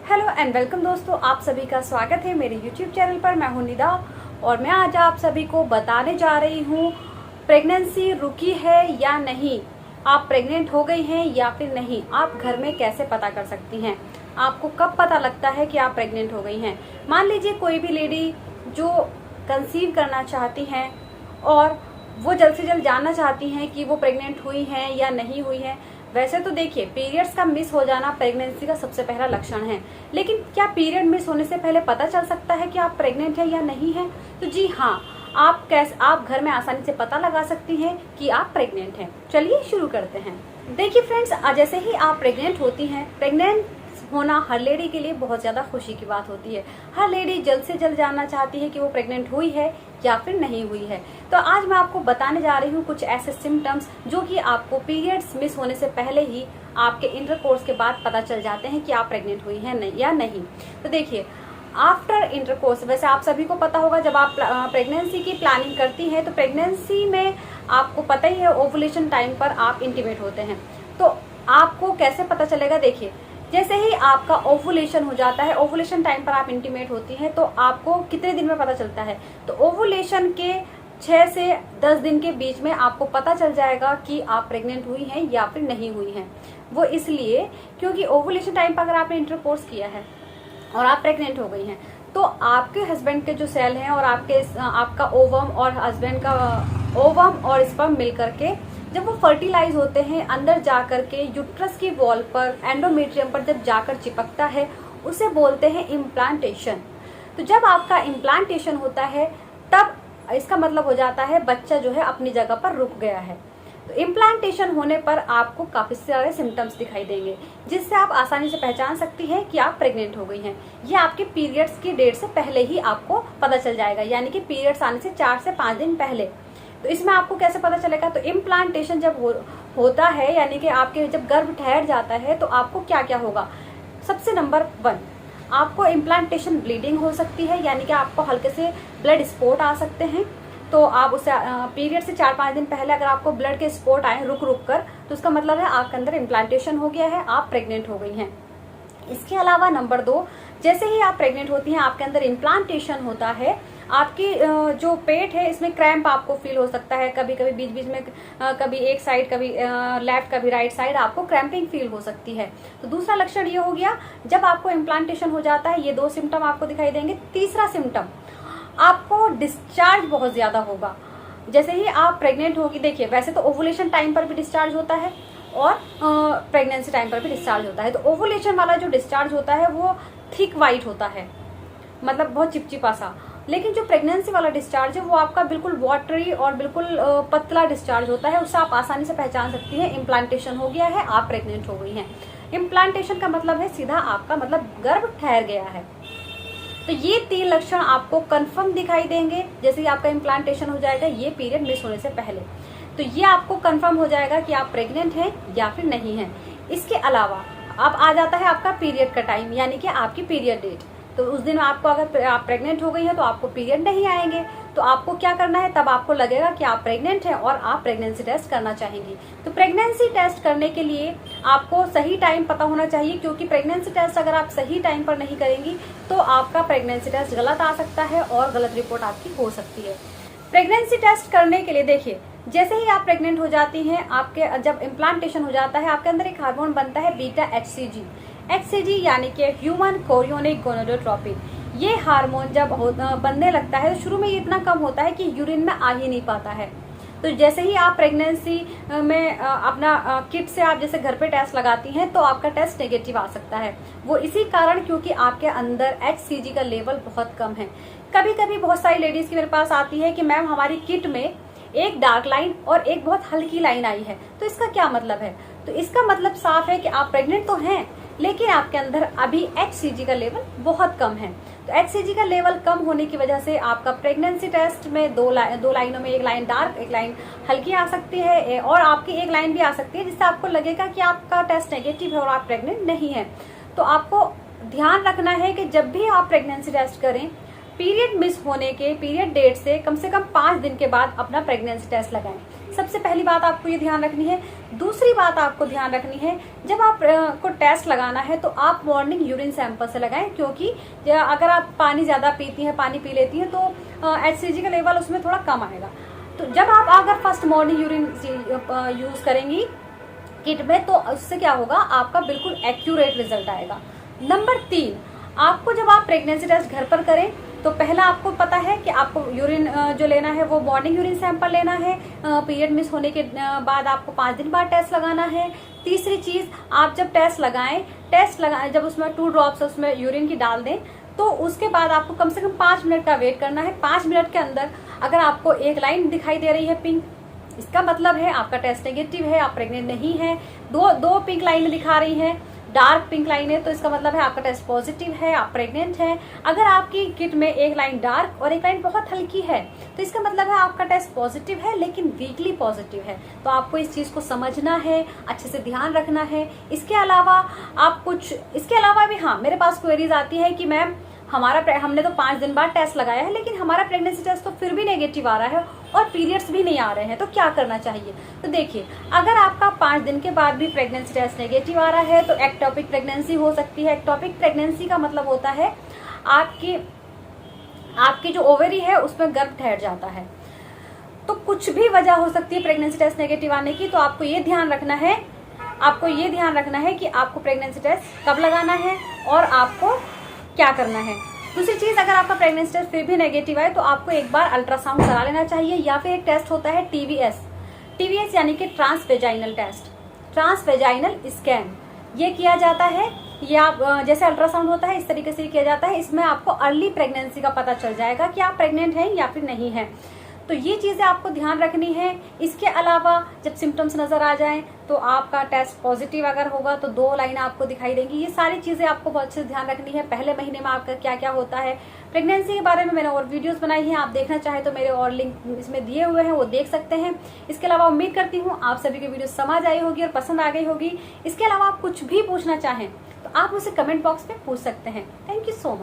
Hello and welcome दोस्तों, आप सभी का स्वागत है मेरे यूट्यूब चैनल पर। मैं हूं निदा और मैं आज आप सभी को बताने जा रही हूं प्रेगनेंसी रुकी है या नहीं, आप प्रेग्नेंट हो गई हैं या फिर नहीं, आप घर में कैसे पता कर सकती हैं, आपको कब पता लगता है कि आप प्रेग्नेंट हो गई हैं। मान लीजिए कोई भी लेडी जो कंसीव करना चाहती हैं और वो जल्द से जल्द जानना चाहती हैं कि वो प्रेग्नेंट हुई हैं या नहीं हुई हैं। वैसे तो देखिए, पीरियड्स का मिस हो जाना प्रेगनेंसी का सबसे पहला लक्षण है, लेकिन क्या पीरियड मिस होने से पहले पता चल सकता है कि आप प्रेग्नेंट हैं या नहीं हैं? तो जी हाँ, आप घर में आसानी से पता लगा सकती हैं कि आप प्रेग्नेंट हैं। चलिए शुरू करते हैं। देखिए फ्रेंड्स, जैसे ही आप प्रेग्नेंट होती हैं, प्रेग्नेंट होना हर लेडी के लिए बहुत ज्यादा खुशी की बात होती है। हर लेडी जल्द से जल्द जानना चाहती है कि वो प्रेग्नेंट हुई है या फिर नहीं हुई है। तो आज मैं आपको बताने जा रही हूँ कुछ ऐसे सिम्टम्स जो कि आपको पीरियड्स मिस होने से पहले ही आपके इंटरकोर्स के बाद पता चल जाते हैं कि आप प्रेग्नेंट हुई हैं या नहीं। तो देखिए, आफ्टर इंटरकोर्स, वैसे आप सभी को पता होगा, जब आप प्रेगनेंसी की प्लानिंग करती हैं तो प्रेगनेंसी में आपको पता ही है ओवुलेशन टाइम पर आप इंटीमेट होते हैं। तो आपको कैसे पता चलेगा? देखिए, जैसे ही आपका ओवुलेशन हो जाता है, ओवुलेशन टाइम पर आप इंटीमेट होती हैं, तो आपको कितने दिन में पता चलता है? तो ओवुलेशन के 6 से 10 दिन के बीच में आपको पता चल जाएगा कि आप प्रेग्नेंट हुई हैं या फिर नहीं हुई हैं। वो इसलिए क्योंकि ओवुलेशन टाइम पर अगर आपने इंटरकोर्स किया है और आप प्रेग्नेंट हो गई हैं, तो आपके हस्बैंड के जो सेल हैं और आपका ओवम और हस्बैंड का ओवम और स्पर्म मिल करके जब वो फर्टिलाइज होते हैं, अंदर जाकर के यूट्रस की वॉल पर, एंडोमेट्रियम पर जब जाकर चिपकता है, उसे बोलते हैं इम्प्लांटेशन। तो जब आपका इम्प्लांटेशन होता है तब इसका मतलब हो जाता है बच्चा जो है अपनी जगह पर रुक गया है। तो इम्प्लांटेशन होने पर आपको काफी सारे सिम्टम्स दिखाई देंगे जिससे आप आसानी से पहचान सकती हैं कि आप प्रेग्नेंट हो गई हैं। ये आपके पीरियड्स की डेट से पहले ही आपको पता चल जाएगा, यानी कि पीरियड्स आने से 4 से 5 दिन पहले। तो इसमें आपको कैसे पता चलेगा? तो इम्प्लांटेशन जब होता है, यानी कि आपके जब गर्भ ठहर जाता है, तो आपको क्या क्या होगा? सबसे नंबर 1, आपको इम्प्लांटेशन ब्लीडिंग हो सकती है, यानी कि आपको हल्के से ब्लड स्पॉट आ सकते हैं। तो आप उसे पीरियड से 4-5 दिन पहले अगर आपको ब्लड के स्पॉट आए रुक रुक कर, तो उसका मतलब है आपके अंदर इम्प्लांटेशन हो गया है, आप प्रेग्नेंट हो गई हैं। इसके अलावा नंबर 2, जैसे ही आप प्रेग्नेंट होती हैं, आपके अंदर इम्प्लांटेशन होता है, आपकी जो पेट है इसमें क्रैम्प आपको फील हो सकता है, कभी कभी बीच बीच में कभी एक साइड, कभी लेफ्ट, कभी राइट साइड आपको क्रैम्पिंग फील हो सकती है। तो दूसरा लक्षण ये हो गया जब आपको इम्प्लांटेशन हो जाता है। ये 2 सिम्टम आपको दिखाई देंगे। तीसरा सिम्टम, आपको डिस्चार्ज बहुत ज्यादा होगा जैसे ही आप प्रेग्नेंट होगी। देखिए, वैसे तो ओवुलेशन टाइम पर भी डिस्चार्ज होता है और प्रेगनेंसी टाइम पर भी डिस्चार्ज होता है। तो ओवुलेशन वाला जो डिस्चार्ज होता है वो थिक वाइट होता है, मतलब बहुत चिपचिपा सा। लेकिन जो प्रेगनेंसी वाला डिस्चार्ज है वो आपका बिल्कुल वाटरी और बिल्कुल पतला डिस्चार्ज होता है। उससे आप आसानी से पहचान सकती हैं इम्प्लांटेशन हो गया है, आप प्रेग्नेंट हो गई हैं। इम्प्लांटेशन का मतलब है सीधा आपका मतलब गर्भ ठहर गया है। तो ये 3 लक्षण आपको कंफर्म दिखाई देंगे जैसे ही आपका इम्प्लांटेशन हो जाएगा, ये पीरियड मिस होने से पहले। तो ये आपको कंफर्म हो जाएगा कि आप प्रेग्नेंट हैं या फिर नहीं हैं। इसके अलावा अब आ जाता है आपका पीरियड का टाइम, यानी कि आपकी पीरियड डेट। तो उस दिन आपको, अगर आप प्रेग्नेंट हो गई है तो आपको पीरियड नहीं आएंगे, तो आपको क्या करना है? तब आपको लगेगा कि आप प्रेग्नेंट हैं और आप प्रेगनेंसी टेस्ट करना चाहेंगी। तो प्रेगनेंसी टेस्ट करने के लिए आपको सही टाइम पता होना चाहिए, क्योंकि प्रेगनेंसी टेस्ट अगर आप सही टाइम पर नहीं करेंगी तो आपका प्रेगनेंसी टेस्ट गलत आ सकता है और गलत रिपोर्ट आपकी हो सकती है। प्रेगनेंसी टेस्ट करने के लिए देखिए, जैसे ही आप प्रेग्नेंट हो जाती हैं, आपके जब इम्प्लांटेशन हो जाता है, आपके अंदर एक हार्मोन बनता है बीटा HCG, यानी कि ह्यूमन कोरियोनिक गोनाडोट्रोपिन। ये हार्मोन जब बनने लगता है तो शुरू में ये इतना कम होता है कि यूरिन में आ ही नहीं पाता है। तो जैसे ही आप प्रेगनेंसी में अपना किट से आप जैसे घर पे टेस्ट लगाती हैं तो आपका टेस्ट नेगेटिव आ सकता है। वो इसी कारण, क्योंकि आपके अंदर HCG का लेवल बहुत कम है। कभी कभी बहुत सारी लेडीज की मेरे पास आती है कि मैम हमारी किट में एक डार्क लाइन और एक बहुत हल्की लाइन आई है, तो इसका क्या मतलब है? तो इसका मतलब साफ है कि आप प्रेग्नेंट तो हैं, लेकिन आपके अंदर अभी HCG का लेवल बहुत कम है। तो HCG का लेवल कम होने की वजह से आपका प्रेगनेंसी टेस्ट में दो लाइनों में एक लाइन डार्क, एक लाइन हल्की आ सकती है, और आपकी एक लाइन भी आ सकती है जिससे आपको लगेगा कि आपका टेस्ट नेगेटिव है और आप प्रेग्नेंट नहीं है। तो आपको ध्यान रखना है कि जब भी आप प्रेगनेंसी टेस्ट करें, पीरियड मिस होने के पीरियड डेट से कम 5 दिन के बाद अपना प्रेगनेंसी टेस्ट लगाएं। सबसे पहली बात आपको ये ध्यान रखनी है। दूसरी बात आपको ध्यान रखनी है, जब आप को टेस्ट लगाना है तो आप मॉर्निंग यूरिन सैंपल से लगाएं, क्योंकि अगर आप पानी ज्यादा पीती हैं, पानी पी लेती हैं, तो HCG का लेवल उसमें थोड़ा कम आएगा। तो जब आप अगर फर्स्ट मॉर्निंग यूरिन यूज करेंगी किट में, तो उससे क्या होगा, आपका बिल्कुल एक्यूरेट रिजल्ट आएगा। नंबर 3, आपको जब आप प्रेगनेंसी टेस्ट घर पर करें तो पहला आपको पता है कि आपको यूरिन जो लेना है वो मॉर्निंग यूरिन सैंपल लेना है। पीरियड मिस होने के बाद आपको 5 दिन बाद टेस्ट लगाना है। तीसरी चीज, आप जब टेस्ट लगाएं जब उसमें 2 ड्रॉप्स उसमें यूरिन की डाल दें, तो उसके बाद आपको कम से कम 5 मिनट का वेट करना है। 5 मिनट के अंदर अगर आपको एक लाइन दिखाई दे रही है पिंक, इसका मतलब है आपका टेस्ट नेगेटिव है, आप प्रेग्नेंट नहीं है। दो पिंक लाइन दिखा रही है, डार्क पिंक लाइन है, तो इसका मतलब है आपका टेस्ट पॉजिटिव है, आप प्रेग्नेंट हैं। अगर आपकी किट में एक लाइन डार्क और एक लाइन बहुत हल्की है, तो इसका मतलब है आपका टेस्ट पॉजिटिव है, लेकिन वीकली पॉजिटिव है। तो आपको इस चीज को समझना है, अच्छे से ध्यान रखना है। इसके अलावा भी हाँ, मेरे पास क्वेरीज आती है कि मैम हमने तो 5 दिन बाद टेस्ट लगाया है, लेकिन हमारा प्रेगनेंसी टेस्ट तो फिर भी नेगेटिव आ रहा है और पीरियड्स भी नहीं आ रहे हैं, तो क्या करना चाहिए। तो देखिए, अगर आपका 5 दिन के बाद भी प्रेगनेंसी टेस्ट नेगेटिव आ रहा है तो एक्टोपिक प्रेगनेंसी हो सकती है। एक्टोपिक प्रेगनेंसी का मतलब होता है आपकी जो ओवरी है उसमें गर्भ ठहर जाता है। तो कुछ भी वजह हो सकती है प्रेगनेंसी टेस्ट नेगेटिव आने की। तो आपको ये ध्यान रखना है कि आपको प्रेगनेंसी टेस्ट कब लगाना है और आपको क्या करना है। दूसरी चीज, अगर आपका प्रेगनेंसी टेस्ट फिर भी नेगेटिव है तो आपको एक बार अल्ट्रासाउंड करा लेना चाहिए, या फिर एक टेस्ट होता है TVS यानी कि ट्रांसवेजाइनल टेस्ट, ट्रांसवेजाइनल स्कैन। ये किया जाता है, ये आप जैसे अल्ट्रासाउंड होता है इस तरीके से किया जाता है। इसमें आपको अर्ली प्रेगनेंसी का पता चल जाएगा कि आप प्रेग्नेंट हैं या फिर नहीं है। तो ये चीजें आपको ध्यान रखनी है। इसके अलावा जब सिम्टम्स नजर आ जाएं तो आपका टेस्ट पॉजिटिव अगर होगा तो 2 लाइन आपको दिखाई देंगी। ये सारी चीजें आपको बहुत अच्छे से ध्यान रखनी है। पहले महीने में आपका क्या क्या होता है, प्रेगनेंसी के बारे में मैंने और वीडियोस बनाई हैं, आप देखना चाहे तो मेरे और लिंक इसमें दिए हुए हैं, वो देख सकते हैं। इसके अलावा उम्मीद करती हूँ आप सभी की वीडियो समझ आई होगी और पसंद आ गई होगी। इसके अलावा आप कुछ भी पूछना चाहें तो आप मुझसे कमेंट बॉक्स में पूछ सकते हैं। Thank you so much.